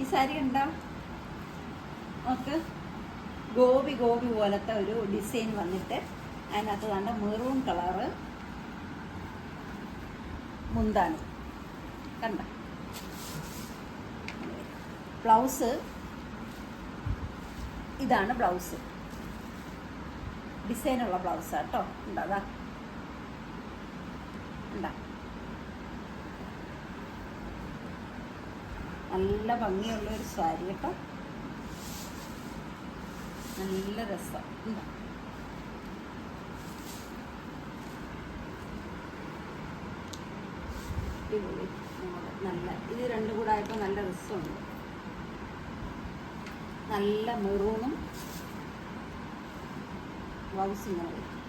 ഈ സാരി ഉണ്ടോ നമുക്ക് ഗോപി ഗോപി പോലത്തെ ഒരു ഡിസൈൻ വന്നിട്ട് അതിനകത്ത് കണ്ട മെറൂൺ കളറ് മുന്താണ് കണ്ട. ബ്ലൗസ് ഇതാണ് ബ്ലൗസ്, ഡിസൈനുള്ള ബ്ലൗസാണ് കേട്ടോ. ഉണ്ടാ ഉണ്ടാ നല്ല ഭംഗിയുള്ളൊരു സാരി കേട്ടോ, നല്ല രസം. എന്താ അടിപൊളി, നല്ല ഇത് രണ്ടും കൂടെ ആയപ്പോൾ നല്ല രസമുണ്ട്. നല്ല മെറൂണും ബ്ലൗസ് ഇങ്ങനെ വരും.